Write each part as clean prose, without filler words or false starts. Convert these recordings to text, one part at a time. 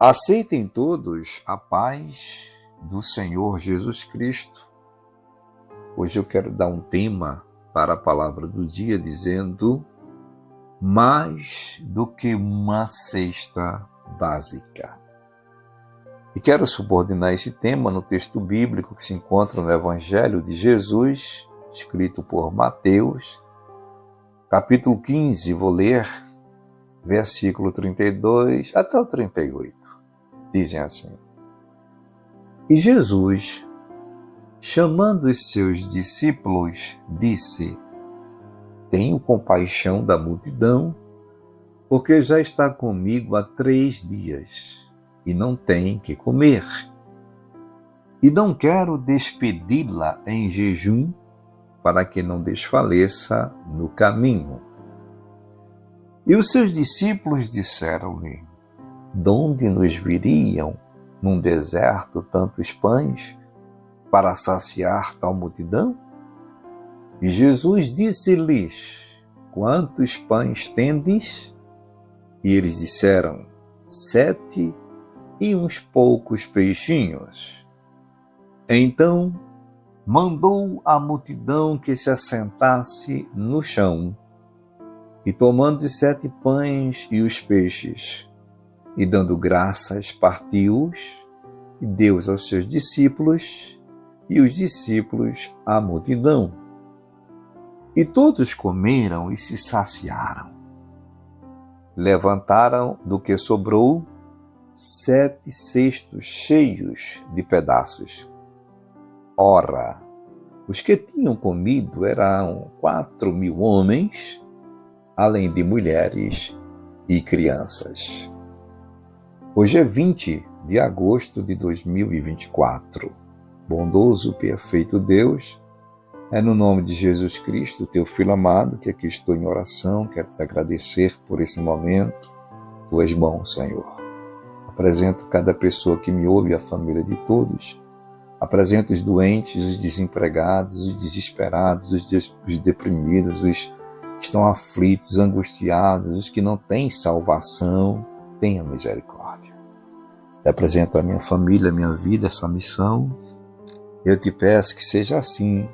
Aceitem todos a paz do Senhor Jesus Cristo. Hoje eu quero dar um tema para a palavra do dia dizendo mais do que uma cesta básica. E quero subordinar esse tema no texto bíblico que se encontra no Evangelho de Jesus, escrito por Mateus, capítulo 15, vou ler versículo 32 até o 38. Dizem assim: E Jesus, chamando os seus discípulos, disse: Tenho compaixão da multidão, porque já está comigo há 3 dias e não tem que comer. E não quero despedi-la em jejum, para que não desfaleça no caminho. E os seus discípulos disseram-lhe: De onde nos viriam num deserto tantos pães para saciar tal multidão? E Jesus disse-lhes: Quantos pães tendes? E eles disseram: 7 e uns poucos peixinhos. Então mandou a multidão que se assentasse no chão, e tomando os 7 pães e os peixes, e dando graças, partiu-os, e deu-os aos seus discípulos, e os discípulos à multidão. E todos comeram e se saciaram. Levantaram do que sobrou 7 cestos cheios de pedaços. Ora, os que tinham comido eram 4.000 homens, além de mulheres e crianças. Hoje é 20 de agosto de 2024. Bondoso, perfeito Deus, é no nome de Jesus Cristo, teu Filho amado, que aqui estou em oração. Quero te agradecer por esse momento. Tu és bom, Senhor. Apresento cada pessoa que me ouve, a família de todos. Apresento os doentes, os desempregados, os desesperados, os deprimidos, os que estão aflitos, angustiados, os que não têm salvação. Tenha misericórdia. Te apresento a minha família, a minha vida, essa missão. Eu te peço que seja assim,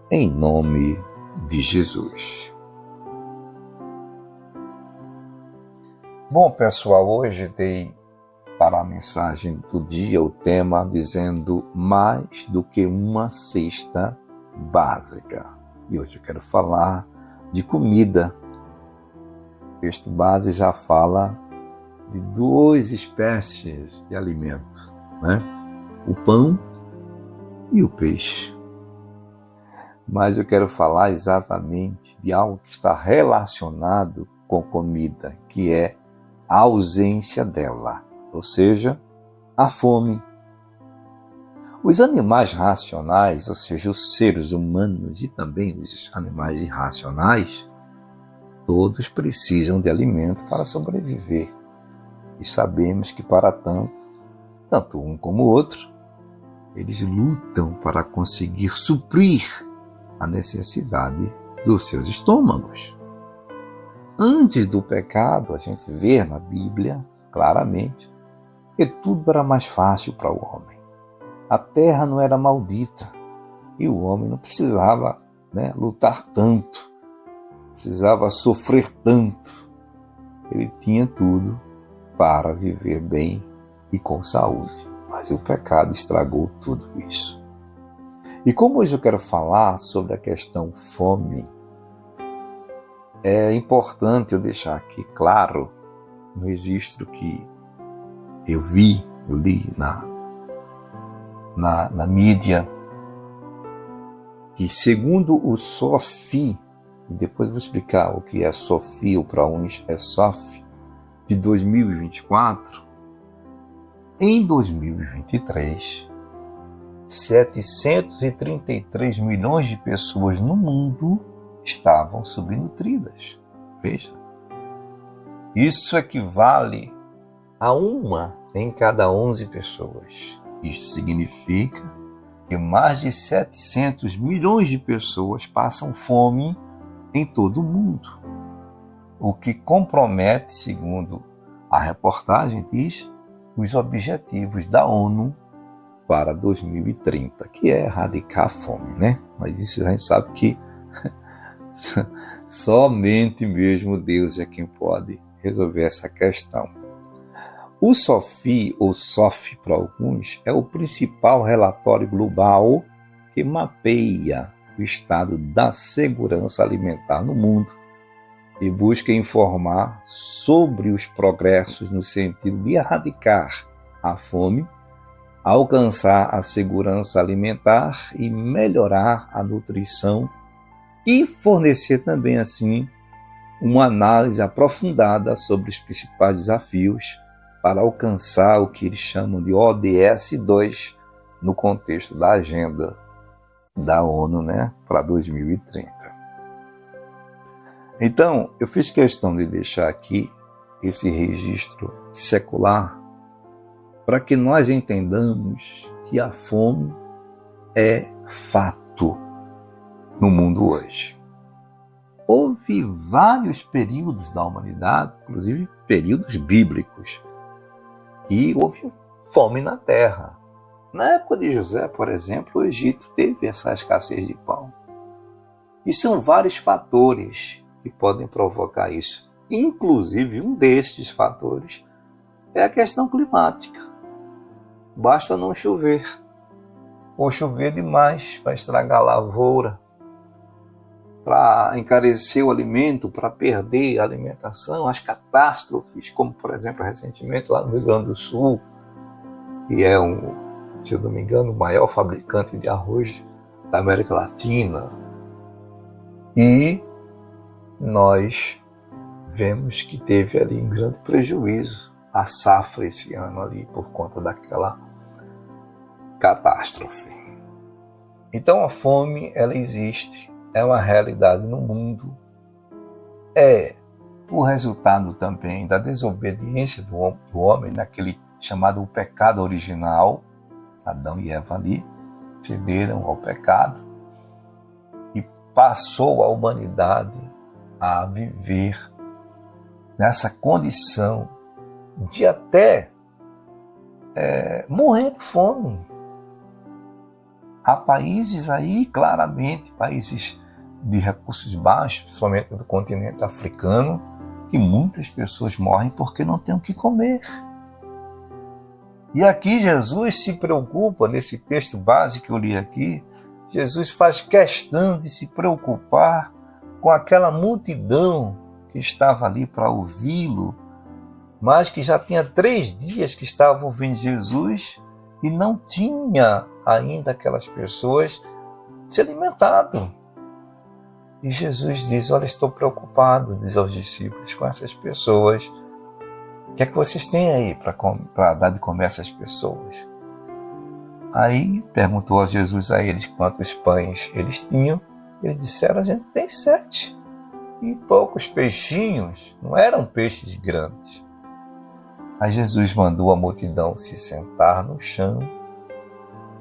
em nome de Jesus. Bom, pessoal, hoje dei para a mensagem do dia o tema dizendo mais do que uma cesta básica. E hoje eu quero falar de comida. O texto base já fala de 2 espécies de alimento, né? O pão e o peixe. Mas eu quero falar exatamente de algo que está relacionado com comida, que é a ausência dela, ou seja, a fome. Os animais racionais, ou seja, os seres humanos e também os animais irracionais, todos precisam de alimento para sobreviver. E sabemos que para tanto um como o outro, eles lutam para conseguir suprir a necessidade dos seus estômagos. Antes do pecado, a gente vê na Bíblia claramente que tudo era mais fácil para o homem. A terra não era maldita e o homem não precisava, lutar tanto, precisava sofrer tanto. Ele tinha tudo para viver bem e com saúde. Mas o pecado estragou tudo isso. E como hoje eu quero falar sobre a questão fome, é importante eu deixar aqui claro, no registro que eu li na mídia, que segundo o SOFI, e depois eu vou explicar o que é SOFI, ou para uns é SOF, de 2024, em 2023, 733 milhões de pessoas no mundo estavam subnutridas. Veja, isso equivale a 1 em cada 11 pessoas. Isso significa que mais de 700 milhões de pessoas passam fome em todo o mundo, o que compromete, segundo A reportagem diz os objetivos da ONU para 2030, que é erradicar a fome, né? Mas isso a gente sabe que somente mesmo Deus é quem pode resolver essa questão. O SOFI, ou SOF para alguns, é o principal relatório global que mapeia o estado da segurança alimentar no mundo e busca informar sobre os progressos no sentido de erradicar a fome, alcançar a segurança alimentar e melhorar a nutrição e fornecer também, assim, uma análise aprofundada sobre os principais desafios para alcançar o que eles chamam de ODS 2 no contexto da agenda da ONU, né, para 2030. Então, eu fiz questão de deixar aqui esse registro secular para que nós entendamos que a fome é fato no mundo hoje. Houve vários períodos da humanidade, inclusive períodos bíblicos, que houve fome na terra. Na época de José, por exemplo, o Egito teve essa escassez de pão. E são vários fatores que podem provocar isso. Inclusive, um destes fatores é a questão climática. Basta não chover. Ou chover demais para estragar a lavoura, para encarecer o alimento, para perder a alimentação, as catástrofes, como, por exemplo, recentemente lá no Rio Grande do Sul, que é, se eu não me engano, o maior fabricante de arroz da América Latina. E nós vemos que teve ali um grande prejuízo a safra esse ano ali por conta daquela catástrofe. Então a fome, ela existe, é uma realidade no mundo, é o resultado também da desobediência do homem naquele chamado o pecado original. Adão e Eva ali cederam ao pecado e passou a humanidade a viver nessa condição de até morrer de fome. Há países aí, claramente, países de recursos baixos, principalmente do continente africano, que muitas pessoas morrem porque não têm o que comer. E aqui Jesus se preocupa, nesse texto básico que eu li aqui, Jesus faz questão de se preocupar com aquela multidão que estava ali para ouvi-lo, mas que já tinha 3 dias que estavam ouvindo Jesus e não tinha ainda aquelas pessoas se alimentado. E Jesus diz: olha, estou preocupado, diz aos discípulos, com essas pessoas. O que é que vocês têm aí para dar de comer a essas pessoas? Aí perguntou a Jesus a eles quantos pães eles tinham. Eles disseram: a gente tem 7. E poucos peixinhos, não eram peixes grandes. Aí Jesus mandou a multidão se sentar no chão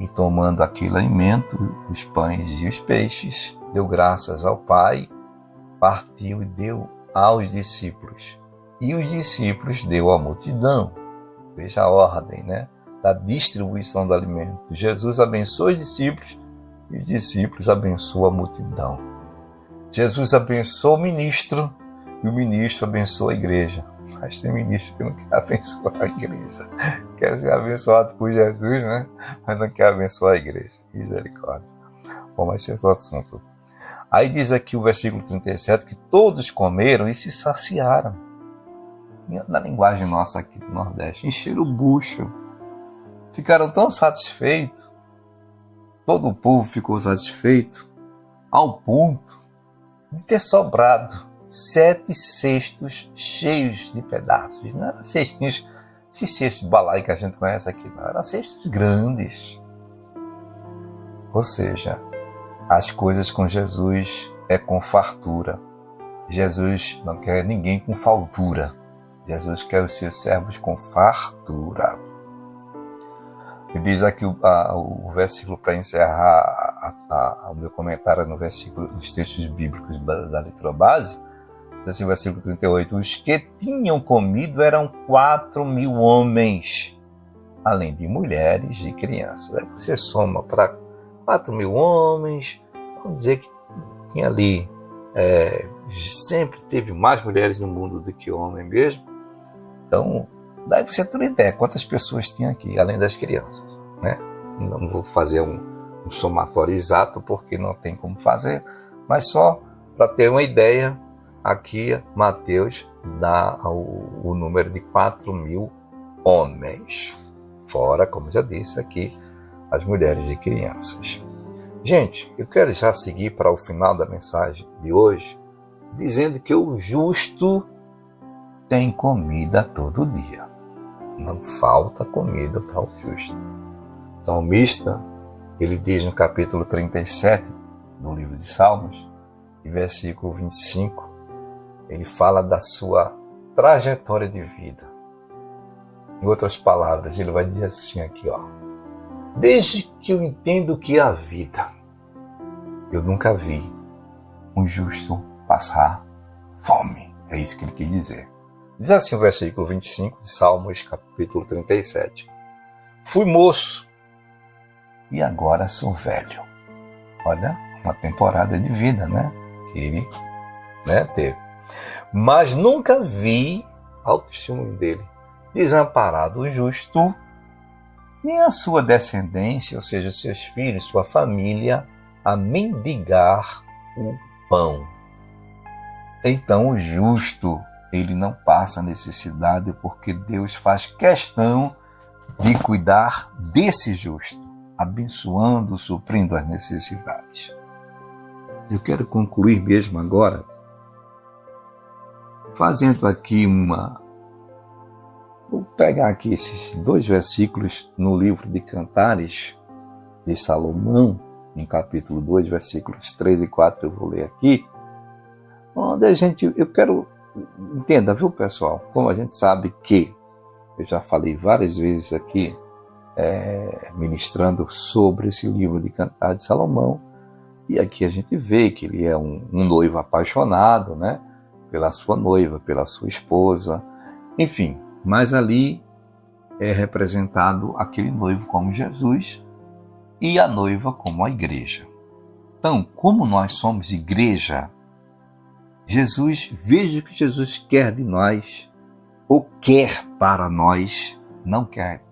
e, tomando aquele alimento, os pães e os peixes, deu graças ao Pai, partiu e deu aos discípulos. E os discípulos deu à multidão. Veja a ordem, né, da distribuição do alimento. Jesus abençoa os discípulos e os discípulos abençoam a multidão. Jesus abençoa o ministro e o ministro abençoa a igreja. Mas tem ministro que não quer abençoar a igreja. Quer ser abençoado por Jesus, né? Mas não quer abençoar a igreja. Misericórdia. Bom, mas esse é outro assunto. Aí diz aqui o versículo 37 que todos comeram e se saciaram. Na linguagem nossa aqui do Nordeste, encheram o bucho. Ficaram tão satisfeitos. Todo o povo ficou satisfeito ao ponto de ter sobrado 7 cestos cheios de pedaços. Não eram cestinhos, esses cestos de balaio que a gente conhece aqui, não. Eram cestos grandes. Ou seja, as coisas com Jesus é com fartura. Jesus não quer ninguém com faltura. Jesus quer os seus servos com fartura. E diz aqui o versículo para encerrar o meu comentário no versículo, nos textos bíblicos da letra base, Diz assim, versículo 38, os que tinham comido eram 4.000 homens, além de mulheres e crianças. Aí você soma para 4.000 homens, vamos dizer que tinha ali, sempre teve mais mulheres no mundo do que homens mesmo. Então, daí você tem uma ideia quantas pessoas tinha aqui, além das crianças, né? Não vou fazer um somatório exato, porque não tem como fazer, mas só para ter uma ideia, aqui Mateus dá o número de 4.000 homens. Fora, como já disse aqui, as mulheres e crianças. Gente, eu quero já seguir para o final da mensagem de hoje, dizendo que o justo tem comida todo dia. Não falta comida para o justo. O salmista, ele diz no capítulo 37 do livro de Salmos, e versículo 25, ele fala da sua trajetória de vida. Em outras palavras, ele vai dizer assim aqui, ó. Desde que eu entendo que é a vida, eu nunca vi um justo passar fome. É isso que ele quis dizer. Diz assim o versículo 25 de Salmos, capítulo 37. Fui moço e agora sou velho. Olha, uma temporada de vida, né? Que ele teve. Mas nunca vi, ao testemunho dele, desamparado o justo, nem a sua descendência, ou seja, seus filhos, sua família, a mendigar o pão. Então o justo, ele não passa necessidade, porque Deus faz questão de cuidar desse justo, abençoando, suprindo as necessidades. Eu quero concluir mesmo agora, fazendo aqui Vou pegar aqui esses 2 versículos no livro de Cantares de Salomão, em capítulo 2, versículos 3 e 4, eu vou ler aqui, onde eu quero, entenda, viu pessoal, como a gente sabe que, eu já falei várias vezes aqui, ministrando sobre esse livro de Cantares de Salomão, e aqui a gente vê que ele é um noivo apaixonado, né, pela sua noiva, pela sua esposa, enfim, mas ali é representado aquele noivo como Jesus e a noiva como a igreja. Então, como nós somos igreja, veja o que Jesus quer de nós, ou quer para nós, não quer,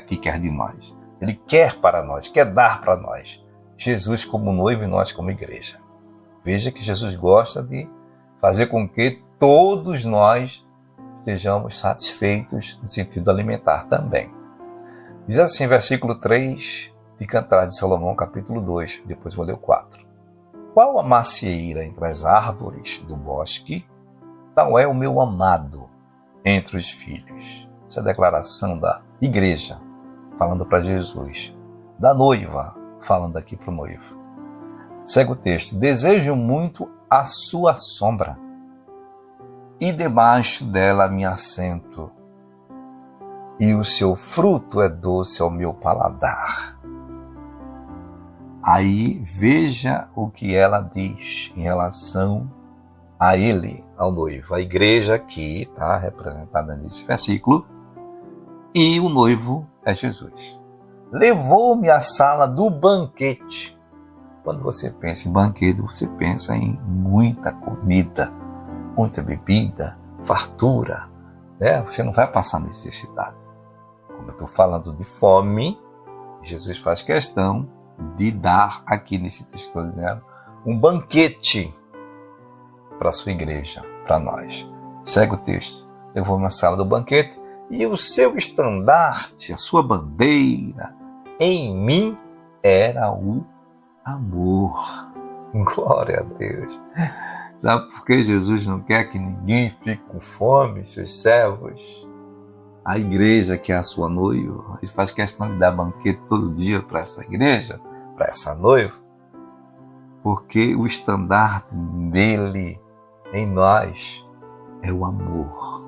que quer de nós. Ele quer para nós, quer dar para nós. Jesus como noivo e nós como igreja. Veja que Jesus gosta de fazer com que todos nós sejamos satisfeitos no sentido alimentar também. Diz assim, versículo 3 de Cantares de Salomão, capítulo 2, depois vou ler o 4. Qual a macieira entre as árvores do bosque, tal é o meu amado entre os filhos. Essa é a declaração da igreja, falando para Jesus, da noiva, falando aqui para o noivo. Segue o texto. Desejo muito a sua sombra, e debaixo dela me assento, e o seu fruto é doce ao meu paladar. Aí veja o que ela diz em relação a ele, ao noivo. A igreja aqui está representada nesse versículo, e o noivo é Jesus. Levou-me à sala do banquete. Quando você pensa em banquete, você pensa em muita comida, muita bebida, fartura, né? Você não vai passar necessidade. Como eu estou falando de fome, Jesus faz questão de dar aqui nesse texto, estou dizendo, um banquete para a sua igreja, para nós. Segue o texto. Eu vou na sala do banquete e o seu estandarte, a sua bandeira, em mim era o amor. Glória a Deus. Sabe por que Jesus não quer que ninguém fique com fome, seus servos? A igreja, que é a sua noiva, ele faz questão de dar banquete todo dia para essa igreja, para essa noiva, porque o estandarte dele em nós é o amor.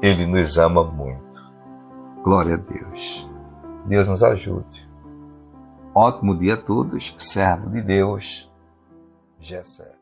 Ele nos ama muito. Glória a Deus. Deus nos ajude. Ótimo dia a todos, servo de Deus, Gessé.